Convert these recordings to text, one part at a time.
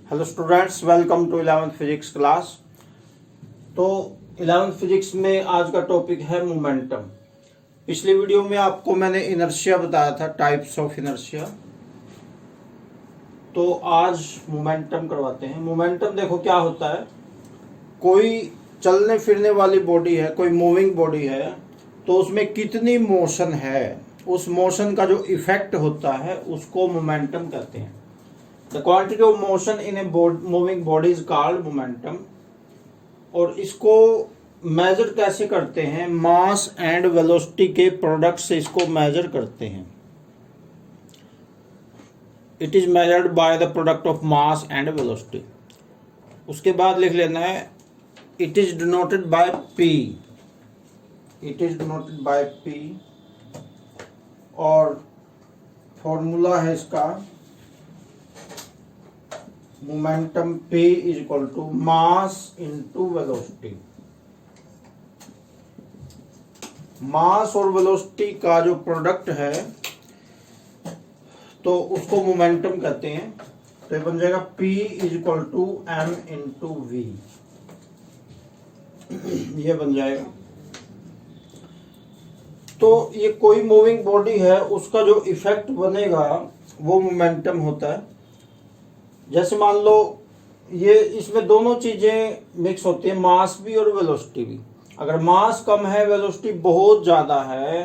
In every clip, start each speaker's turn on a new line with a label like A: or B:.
A: Hello students, welcome to 11th physics class. तो 11th physics में आज का टॉपिक है मोमेंटम। पिछली वीडियो में आपको मैंने इनर्शिया बताया था, टाइप्स ऑफ इनर्शिया। तो आज मोमेंटम करवाते हैं। मोमेंटम देखो क्या होता है, कोई चलने फिरने वाली बॉडी है, कोई मूविंग बॉडी है, तो उसमें कितनी मोशन है, उस मोशन का जो इफेक्ट होता है उसको मोमेंटम कहते हैं। The quantity of motion in a moving body is called momentum। और इसको मेजर कैसे करते हैं, मास एंड वेलोसिटी के प्रोडक्ट से इसको मेजर करते हैं। It is measured by the product of mass and velocity. उसके बाद लिख लेना है it is denoted by P. It is denoted by P और फॉर्मूला है इसका momentum P is equal to mass into velocity. Mass और वेलोसिटी का जो प्रोडक्ट है तो उसको मोमेंटम कहते हैं। तो ये बन जाएगा P is equal to M into V। ये बन जाएगा। तो ये कोई मूविंग बॉडी है, उसका जो इफेक्ट बनेगा वो मोमेंटम होता है। जैसे मान लो ये इसमें दोनों चीजें मिक्स होती है, मास भी और वेलोसिटी भी। अगर मास कम है, वेलोसिटी बहुत ज्यादा है,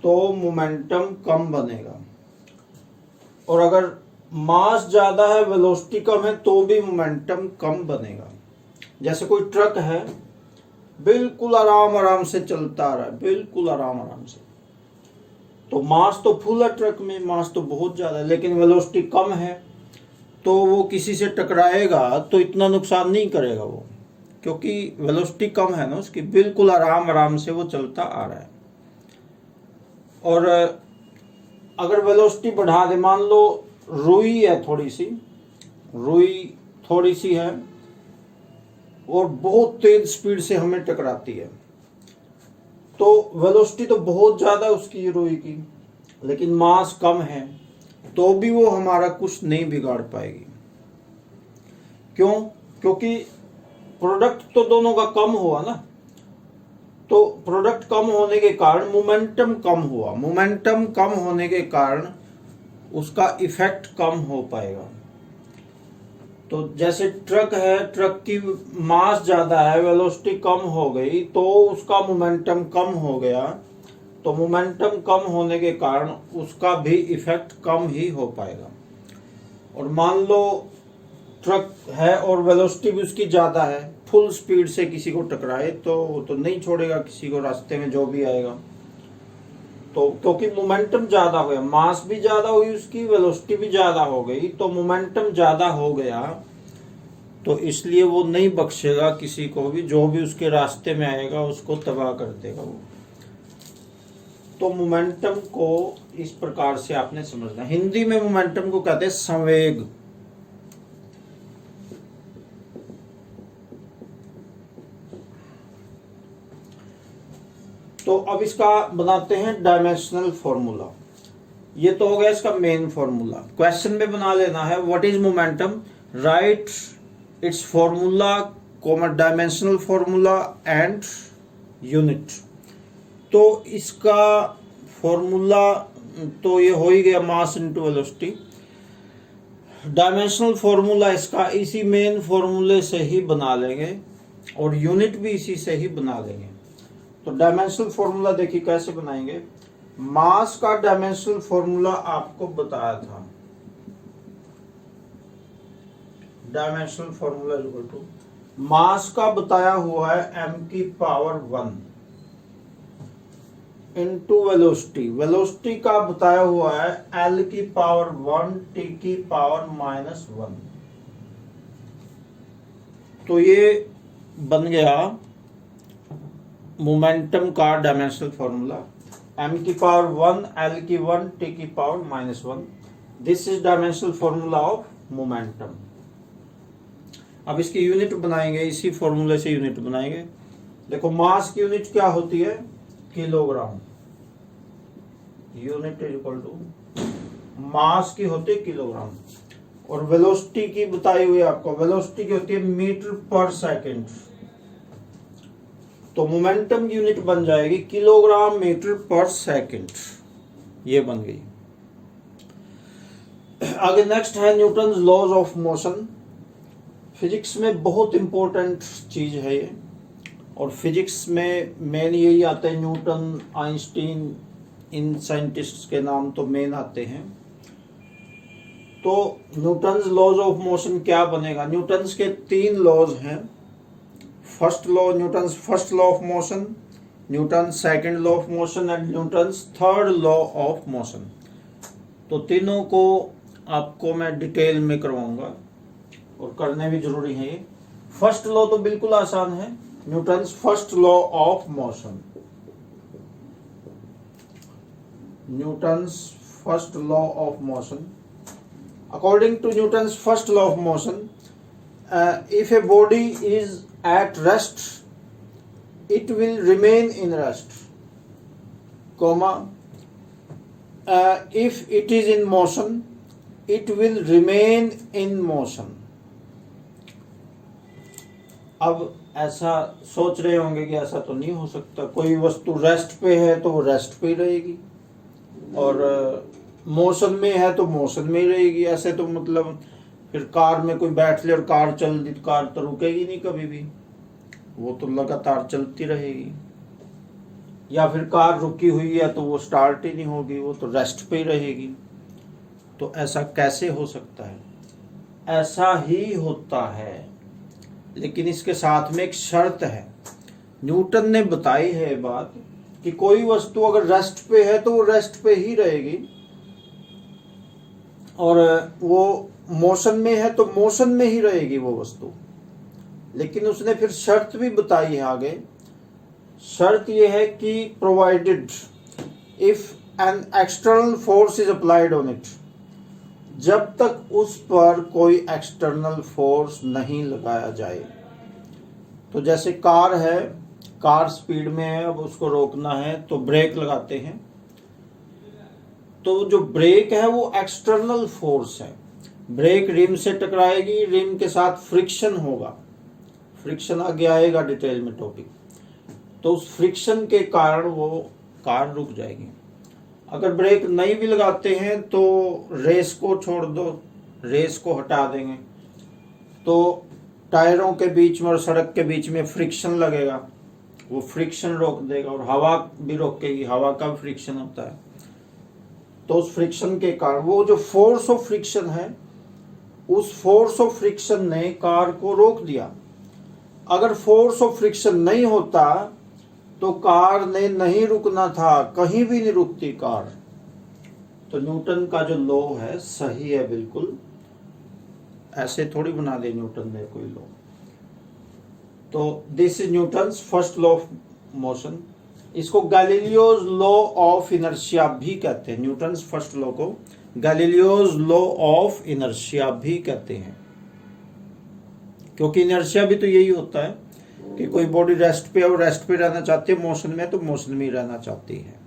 A: तो मोमेंटम कम बनेगा। और अगर मास ज्यादा है, वेलोसिटी कम है, तो भी मोमेंटम कम बनेगा। जैसे कोई ट्रक है, बिल्कुल आराम आराम से चलता आ रहा है, बिल्कुल आराम आराम से, तो मास तो फुल है ट्रक में, मास तो बहुत ज्यादा है, लेकिन वेलोसिटी कम है, तो वो किसी से टकराएगा तो इतना नुकसान नहीं करेगा वो, क्योंकि वेलोसिटी कम है ना उसकी, बिल्कुल आराम आराम से वो चलता आ रहा है। और अगर वेलोसिटी बढ़ा दे, मान लो रुई है, रुई थोड़ी सी है और बहुत तेज स्पीड से हमें टकराती है, तो वेलोसिटी तो बहुत ज्यादा है उसकी रुई की, लेकिन मास कम है, तो भी वो हमारा कुछ नहीं बिगाड़ पाएगी। क्यों? क्योंकि प्रोडक्ट तो दोनों का कम हुआ ना। तो प्रोडक्ट कम होने के कारण मोमेंटम कम हुआ, मोमेंटम कम होने के कारण उसका इफेक्ट कम हो पाएगा। तो जैसे ट्रक है, ट्रक की मास ज्यादा है, वेलोसिटी कम हो गई, तो उसका मोमेंटम कम हो गया। तो मोमेंटम कम होने के कारण उसका भी इफेक्ट कम ही हो पाएगा। और मान लो ट्रक है और वेलोसिटी भी उसकी ज्यादा है, फुल स्पीड से किसी को टकराए तो वो तो नहीं छोड़ेगा किसी को, रास्ते में जो भी आएगा। तो क्योंकि मोमेंटम ज्यादा हो गया, मास भी ज्यादा हुई उसकी, वेलोसिटी भी ज्यादा हो गई, तो मोमेंटम ज्यादा हो गया, तो इसलिए वो नहीं बख्शेगा किसी को भी, जो भी उसके रास्ते में आएगा उसको तबाह कर देगा वो। तो मोमेंटम को इस प्रकार से आपने समझना। हिंदी में मोमेंटम को कहते हैं संवेग। तो अब इसका बनाते हैं डायमेंशनल फॉर्मूला। ये तो हो गया इसका मेन फॉर्मूला। क्वेश्चन में बना लेना है what is momentum, right it's formula, dimensional formula and unit. तो इसका फॉर्मूला तो ये हो ही गया, mass into velocity. Dimensional formula इसका इसी मेन फॉर्मूले से ही बना लेंगे और यूनिट भी इसी से ही बना लेंगे। तो डायमेंशनल फॉर्मूला देखिए कैसे बनाएंगे। मास का डायमेंशनल फॉर्मूला आपको बताया था, dimensional formula equal to mass का बताया हुआ है m की पावर 1 इंटू वेलोसिटी, वेलोसिटी का बताया हुआ है l की पावर 1 t की पावर -1। तो ये बन गया मोमेंटम का डायमेंशनल फॉर्मूला, m की पावर 1, l की 1, t की power -1। This is dimensional formula of momentum. अब इसकी यूनिट बनाएंगे, इसी फॉर्मूले से यूनिट बनाएंगे। देखो मास की यूनिट क्या होती है, kilogram. Unit is equal to mass की होती है किलोग्राम, और वेलोसिटी की बताई हुई है आपको, वेलोसिटी की होती है मीटर पर सेकंड, तो मोमेंटम की यूनिट बन जाएगी किलोग्राम मीटर पर सेकंड, ये बन गई। आगे नेक्स्ट है Newton's laws of motion. Physics में बहुत इंपॉर्टेंट चीज है ये, और फिजिक्स में मेन यही आते हैं, न्यूटन, आइंस्टीन, इन साइंटिस्ट्स के नाम तो मेन आते हैं। तो न्यूटन्स लॉज ऑफ मोशन क्या बनेगा? न्यूटन्स के 3 लॉज हैं। First law, Newton's first law of motion, Newton second law of motion and Newton's third law of motion. तो तीनों को आपको मैं डिटेल में करवाऊंगा और करने भी जरूरी है ये। फर्स्ट लॉ तो बिल्कुल आसान है, Newton's first law of motion. Newton's first law of motion, according to Newton's first law of motion, if a body is at rest, it will remain in rest, comma, if it is in motion, it will remain in motion. अब ऐसा सोच रहे होंगे कि ऐसा तो नहीं हो सकता, कोई वस्तु रेस्ट पे है तो वो रेस्ट पे ही रहेगी, और मोशन में है तो मोशन में ही रहेगी। ऐसे तो मतलब फिर कार में कोई बैठ ले और कार चल दी तो कार तो रुकेगी नहीं कभी भी, वो तो लगातार चलती रहेगी। या फिर कार रुकी हुई है तो वो स्टार्ट ही नहीं होगी, वो तो रेस्ट पे ही रहेगी। तो ऐसा कैसे हो सकता है? ऐसा ही होता है, लेकिन इसके साथ में एक शर्त है। न्यूटन ने बताई है बात कि कोई वस्तु अगर रेस्ट पे है तो वो रेस्ट पे ही रहेगी, और वो मोशन में है तो मोशन में ही रहेगी वो वस्तु। लेकिन उसने फिर शर्त भी बताई है आगे। शर्त ये है कि provided if an external force is applied on it, जब तक उस पर कोई एक्सटर्नल फोर्स नहीं लगाया जाए। तो जैसे कार है, कार स्पीड में है, अब उसको रोकना है तो ब्रेक लगाते हैं, तो जो ब्रेक है वो एक्सटर्नल फोर्स है। ब्रेक रिम से टकराएगी, रिम के साथ फ्रिक्शन होगा, फ्रिक्शन आगे आएगा डिटेल में टॉपिक। तो उस फ्रिक्शन के कारण वो कार रुक जाएगी। अगर ब्रेक नहीं भी लगाते हैं तो रेस को छोड़ दो, रेस को हटा देंगे तो टायरों के बीच में और सड़क के बीच में फ्रिक्शन लगेगा, वो फ्रिक्शन रोक देगा, और हवा भी रोकेगी, हवा का फ्रिक्शन होता है। तो उस फ्रिक्शन के कारण वो जो फोर्स ऑफ फ्रिक्शन है, उस फोर्स ऑफ फ्रिक्शन ने कार को रोक दिया। अगर फोर्स ऑफ फ्रिक्शन नहीं होता तो कार ने नहीं रुकना था, कहीं भी नहीं रुकती कार। तो न्यूटन का जो लॉ है सही है बिल्कुल, ऐसे थोड़ी बना दे न्यूटन ने कोई लॉ। तो this is Newton's first law of motion. इसको गैलीलियोज लॉ ऑफ इनर्शिया भी कहते हैं। न्यूटन्स फर्स्ट लॉ को गैलीलियोज लॉ ऑफ इनर्शिया भी कहते हैं, क्योंकि इनर्शिया भी तो यही होता है कि कोई बॉडी रेस्ट पे और रेस्ट पे रहना चाहती है, मोशन में तो मोशन में ही रहना चाहती है।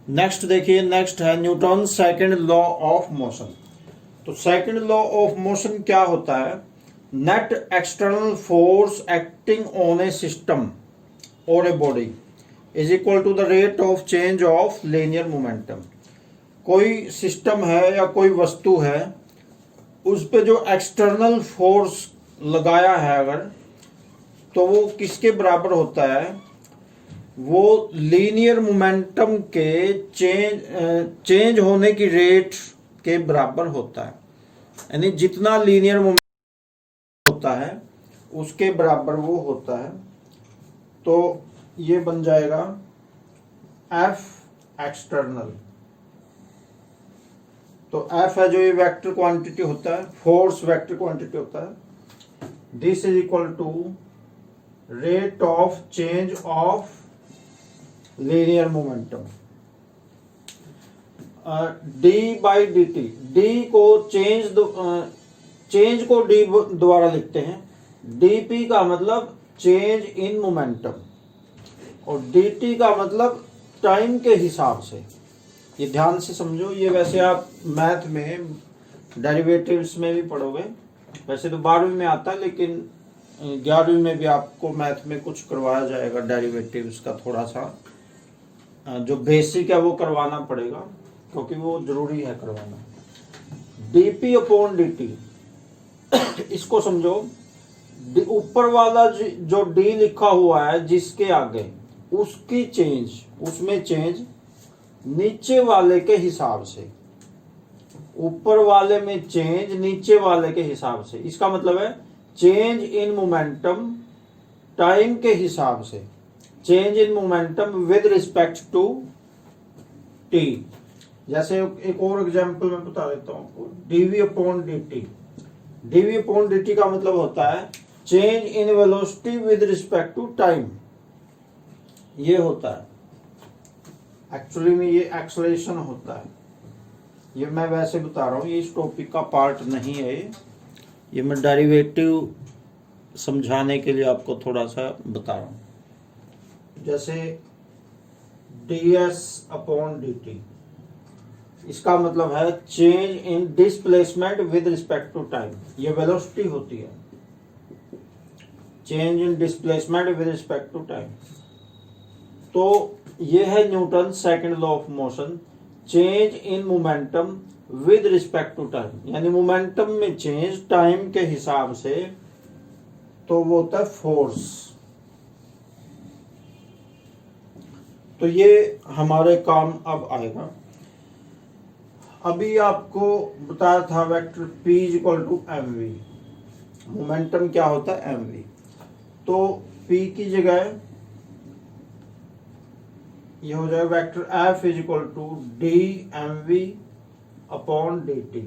A: नेक्स्ट देखिए, नेक्स्ट है Newton second law of motion. तो सेकंड लॉ ऑफ मोशन क्या होता है? Net external force acting on a system और a body is equal to the rate of change of linear momentum. कोई सिस्टम है या कोई वस्तु है, उस पे जो एक्सटर्नल फोर्स लगाया है अगर, तो वो किसके बराबर होता है? वो लीनियर मोमेंटम के चेंज होने की रेट के बराबर होता है। यानी जितना लीनियर मोमेंटम होता है उसके बराबर वो होता है। तो ये बन जाएगा एफ एक्सटर्नल। तो एफ है जो ये वेक्टर क्वांटिटी होता है, फोर्स वेक्टर क्वांटिटी होता है। This is equal to rate of change of linear momentum, D by D T. D को चेंज को डी द्वारा लिखते हैं। डीपी का मतलब चेंज इन मोमेंटम, और dt का मतलब टाइम के हिसाब से। ये ध्यान से समझो, ये वैसे आप मैथ में डेरिवेटिव्स में भी पढ़ोगे, वैसे तो 12वीं में आता है, लेकिन 11वीं में भी आपको मैथ में कुछ करवाया जाएगा डेरिवेटिव्स का, थोड़ा सा जो बेसिक है वो करवाना पड़ेगा, क्योंकि वो जरूरी है करवाना। dp अपॉन dt, इसको समझो, ऊपर वाला जो d लिखा हुआ है जिसके आगे, उसकी चेंज, उसमें चेंज नीचे वाले के हिसाब से, ऊपर वाले में चेंज नीचे वाले के हिसाब से। इसका मतलब है चेंज इन मोमेंटम टाइम के हिसाब से, change in momentum with respect to t। जैसे एक और एग्जांपल मैं बता देता हूँ आपको, dv upon dt। dv upon dt का मतलब होता है change in velocity with respect to time, ये होता है। एक्चुअली में ये एक्सेलरेशन होता है। ये मैं वैसे बता रहा हूँ, ये इस टॉपिक का पार्ट नहीं है, ये मैं डेरिवेटिव समझाने के लिए आपको थोड़ा सा बता रहा हूँ। जैसे ds अपॉन dt, इसका मतलब है change in displacement with respect to time, ये वेलोसिटी होती है, change in displacement with respect to time. तो ये है Newton second law of motion, change in momentum with respect to time, यानी मोमेंटम में चेंज टाइम के हिसाब से, तो वो होता है फोर्स। तो ये हमारे काम अब आएगा। अभी आपको बताया था vector p equal to mv, momentum क्या होता है mv। तो p की जगह ये हो जाएगा vector f equal to d mv upon dt।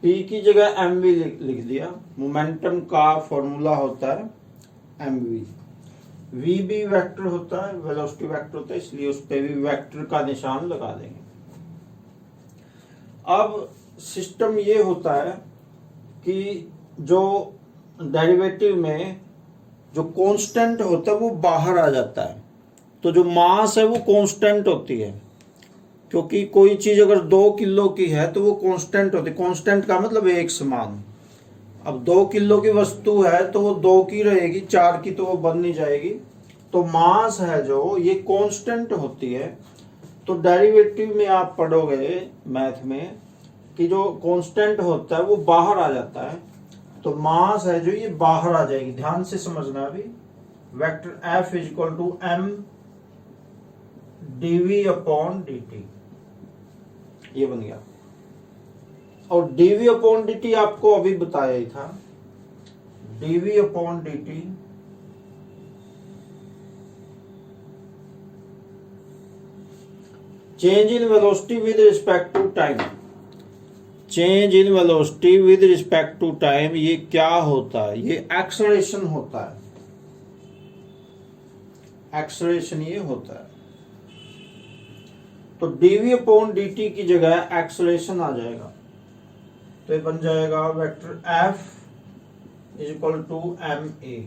A: p की जगह mv लिख दिया। मोमेंटम का फॉर्मूला होता है mv। v भी वेक्टर होता है, वेलोसिटी वेक्टर होता है, इसलिए उस पर भी वेक्टर का निशान लगा देंगे। अब सिस्टम ये होता है कि जो डेरिवेटिव में जो कांस्टेंट होता है वो बाहर आ जाता है, तो जो मास है वो कांस्टेंट होती है, क्योंकि कोई चीज अगर 2 किलो की है तो वो कांस्टेंट होती है। कांस्टेंट का मतलब एक समान। अब 2 किलो की वस्तु है तो वो 2 की रहेगी, 4 की तो वो बन नहीं जाएगी। तो मास है जो, ये कांस्टेंट होती है। तो डेरिवेटिव में आप पढ़ोगे मैथ में कि जो कांस्टेंट होता है वो बाहर आ जाता है, तो मास है जो ये बाहर आ जाएगी। ध्यान से समझना। अभी vector F equal to m dv upon dt, ये बन गया। और dv अपॉन dt आपको अभी बताया ही था, dv upon dt change in velocity with respect to time. Change in velocity with respect to time, ये क्या होता है? ये एक्सेलरेशन होता है। एक्सेलरेशन ये होता है। तो dv अपॉन dt की जगह एक्सेलरेशन आ जाएगा, तो ये बन जाएगा vector F is equal to ma।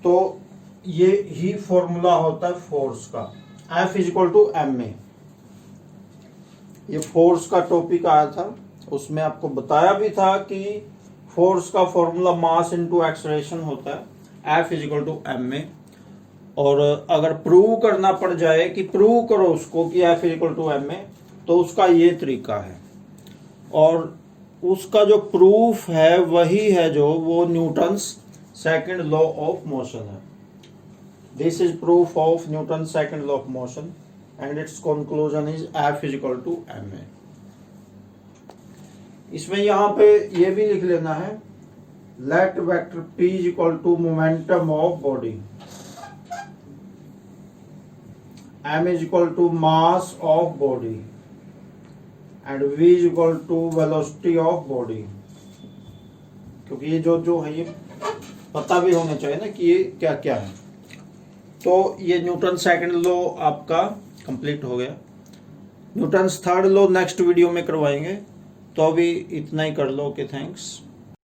A: तो ये ही फॉर्मूला होता है फोर्स का, F is equal to ma। ये फोर्स का टॉपिक आया था, उसमें आपको बताया भी था कि फोर्स का फॉर्मूला मास इनटू एक्सेलरेशन होता है, F is equal to ma। और अगर प्रूव करना पड़ जाए कि प्रूव करो उसको कि F is equal to ma, तो उसका ये तरीका है। और उसका जो प्रूफ है वही है जो वो Newton's second law of motion है। This is proof of Newton second law of motion and it's conclusion is F is equal to ma। इसमें यहाँ पे ये भी लिख लेना है, let vector P is equal to momentum of body, m is equal to mass of body and v is equal to velocity of body। क्योंकि ये जो है ये पता भी होना चाहिए ना कि ये क्या क्या है। तो ये न्यूटन सेकंड लॉ आपका कंप्लीट हो गया। Newton third law next video में करवाएंगे, तो अभी इतना ही कर लो। Okay, thanks.